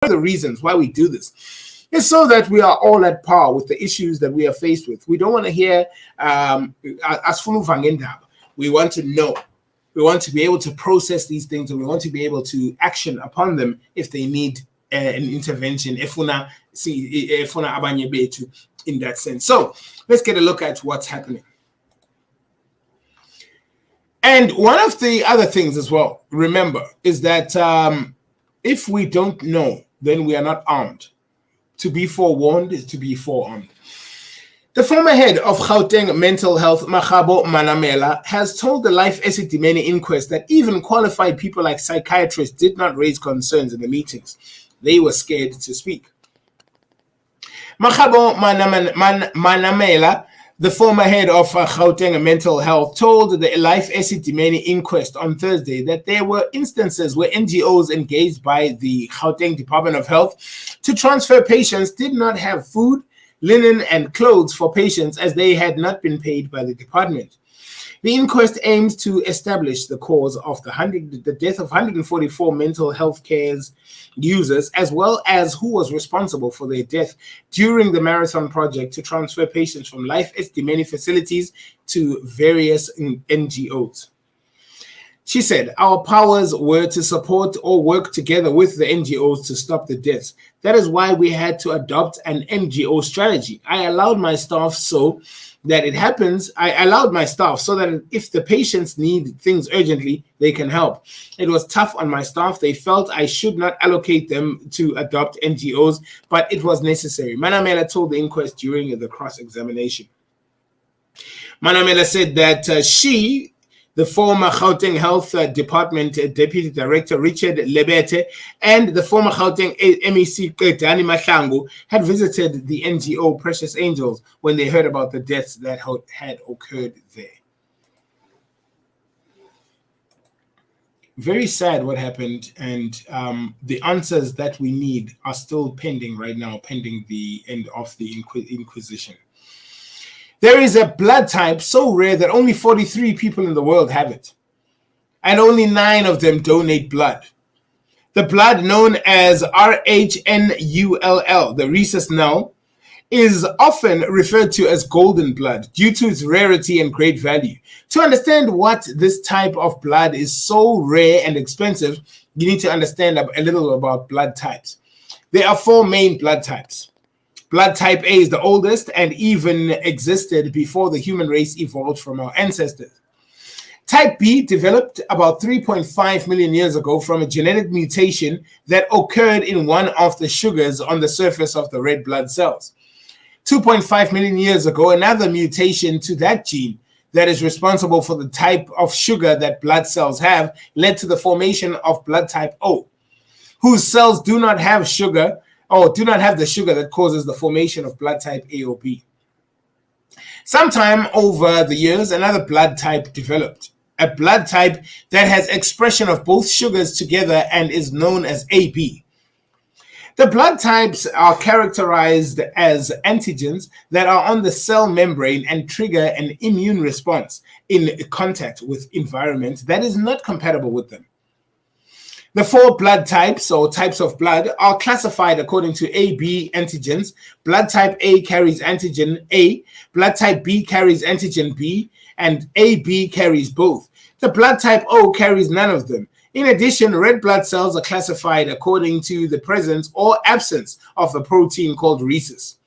of the reasons why we do this is so that we are all at par with the issues that we are faced with. We don't want to hear asfunu vangendaba. We want to know. We want to be able to process these things, and we want to be able to action upon them if they need an intervention. Efuna abanye betu in that sense. So let's get a look at what's happening. And one of the other things as well, remember, is that if we don't know, then we are not armed. To be forewarned is to be forearmed. The former head of Gauteng Mental Health, Magabo Manamela, has told the Life Esidimeni inquest that even qualified people like psychiatrists did not raise concerns in the meetings. They were scared to speak. Magabo Manamela, the former head of Gauteng Mental Health, told the Life Esidimeni inquest on Thursday that there were instances where NGOs engaged by the Gauteng Department of Health to transfer patients did not have food, linen, and clothes for patients as they had not been paid by the department. The inquest aims to establish the cause of the death of 144 mental health care users, as well as who was responsible for their death during the marathon project to transfer patients from Life Esidimeni facilities to various NGOs. She said, our powers were to support or work together with the NGOs to stop the deaths. That is why we had to adopt an NGO strategy. I allowed my staff so that if the patients need things urgently, they can help. It was tough on my staff. They felt I should not allocate them to adopt NGOs, but it was necessary. Manamela told the inquest during the cross-examination. Manamela said that the former Gauteng Health Department Deputy Director Richard Lebete and the former Gauteng MEC Dani Mahlangu had visited the NGO Precious Angels when they heard about the deaths that had occurred there. Very sad what happened, and the answers that we need are still pending right now, pending the end of the Inquisition. There is a blood type so rare that only 43 people in the world have it, and only 9 of them donate blood. The blood known as RHNULL, the rhesus null, is often referred to as golden blood due to its rarity and great value. To understand what this type of blood is so rare and expensive, you need to understand a little about blood types. There are 4 main blood types. Blood type A is the oldest and even existed before the human race evolved from our ancestors. Type B developed about 3.5 million years ago from a genetic mutation that occurred in one of the sugars on the surface of the red blood cells. 2.5 million years ago, another mutation to that gene that is responsible for the type of sugar that blood cells have led to the formation of blood type O, whose cells do not have sugar or do not have the sugar that causes the formation of blood type A or B. Sometime over the years, another blood type developed, a blood type that has expression of both sugars together and is known as AB. The blood types are characterized as antigens that are on the cell membrane and trigger an immune response in contact with environment that is not compatible with them. The 4 blood types or types of blood are classified according to AB antigens. Blood type A carries antigen A, blood type B carries antigen B, and AB carries both. The blood type O carries none of them. In addition, red blood cells are classified according to the presence or absence of a protein called rhesus.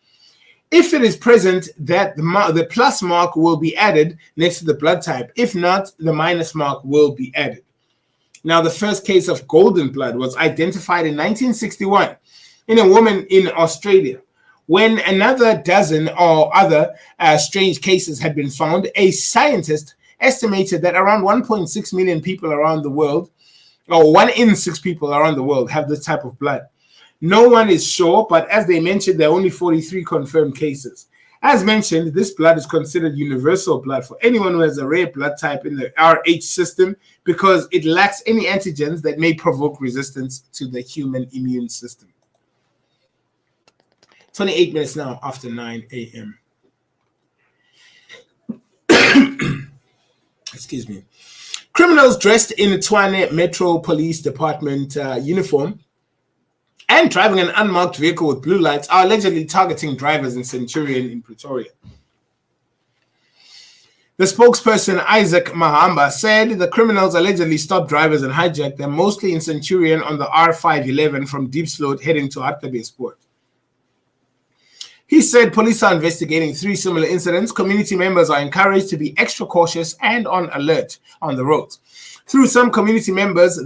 If it is present, the plus mark will be added next to the blood type. If not, the minus mark will be added. Now, the first case of golden blood was identified in 1961 in a woman in Australia. When another dozen or other strange cases had been found, a scientist estimated that around 1.6 million people around the world, or 1 in 6 people around the world, have this type of blood. No one is sure, but as they mentioned, there are only 43 confirmed cases. As mentioned, this blood is considered universal blood for anyone who has a rare blood type in the Rh system because it lacks any antigens that may provoke resistance to the human immune system. 28 minutes now after 9 a.m. Excuse me. Criminals dressed in Tshwane Metro Police Department uniform and driving an unmarked vehicle with blue lights are allegedly targeting drivers in Centurion in Pretoria. The spokesperson Isaac Mahamba said the criminals allegedly stopped drivers and hijacked them, mostly in Centurion on the R511 from Diepsloot heading to Hartbeespoort. He said police are investigating 3 similar incidents. Community members are encouraged to be extra cautious and on alert on the roads. Though some community members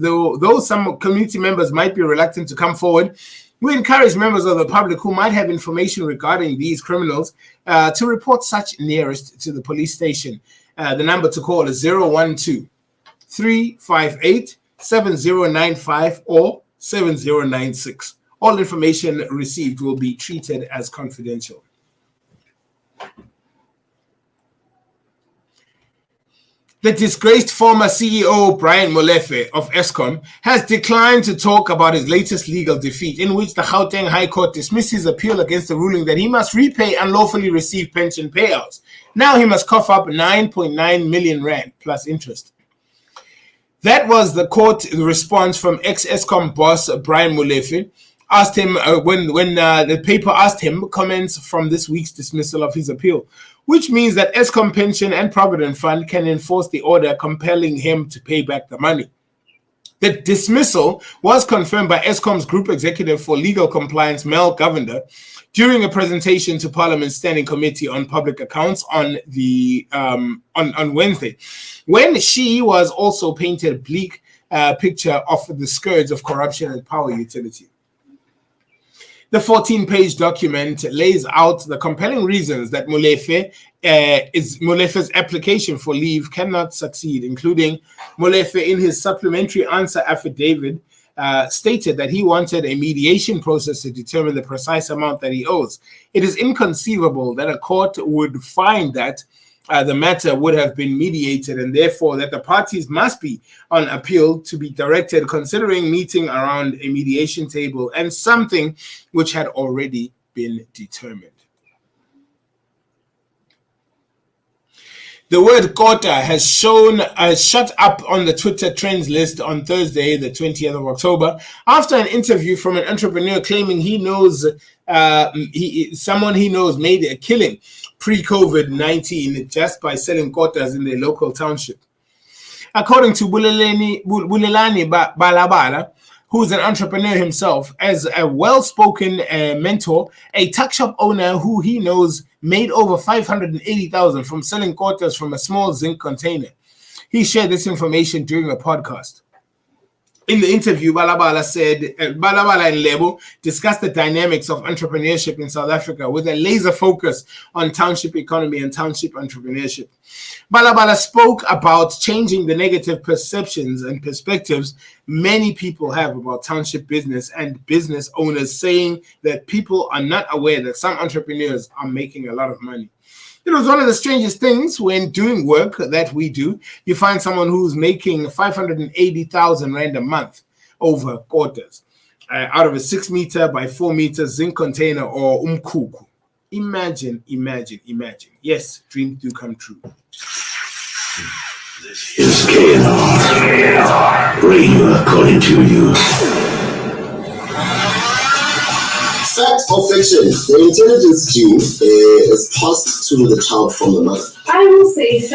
might be reluctant to come forward, we encourage members of the public who might have information regarding these criminals to report such nearest to the police station. The number to call is 012-358-7095 or 7096. All information received will be treated as confidential. The disgraced former CEO Brian Molefe of Eskom has declined to talk about his latest legal defeat, in which the Gauteng High Court dismissed his appeal against the ruling that he must repay unlawfully received pension payouts. Now he must cough up 9.9 million rand plus interest. That was the court response from ex-Eskom boss Brian Molefe. Asked him when the paper asked him comments from this week's dismissal of his appeal, which means that Eskom Pension and Provident Fund can enforce the order compelling him to pay back the money. The dismissal was confirmed by Eskom's Group Executive for Legal Compliance, Mel Govender, during a presentation to Parliament's Standing Committee on Public Accounts on Wednesday, when she was also painted a bleak picture of the scourge of corruption and power utility. The 14-page document lays out the compelling reasons that Molefe's application for leave cannot succeed, including Molefe in his supplementary answer affidavit stated that he wanted a mediation process to determine the precise amount that he owes. It is inconceivable that a court would find that the matter would have been mediated, and therefore that the parties must be on appeal to be directed, considering meeting around a mediation table and something which had already been determined. The word "kota" has shot up on the Twitter trends list on Thursday, the 20th of October, after an interview from an entrepreneur claiming he knows someone he knows made a killing pre-COVID-19 just by selling kotas in their local township. According to Bulelani Balabala, who's an entrepreneur himself, as a well-spoken mentor, a tuck shop owner who he knows made over 580,000 from selling kotas from a small zinc container. He shared this information during a podcast. In the interview, Balabala and Lebo discussed the dynamics of entrepreneurship in South Africa with a laser focus on township economy and township entrepreneurship. Balabala spoke about changing the negative perceptions and perspectives many people have about township business and business owners, saying that people are not aware that some entrepreneurs are making a lot of money. It was one of the strangest things when doing work that we do. You find someone who's making 580,000 rand a month over quarters out of a 6 meter by 4 meter zinc container or umkuku. Imagine. Yes, dreams do come true. This is KNR. Radio according to you. Fact or fiction? The intelligence gene is passed to the child from the mother. I will say fact.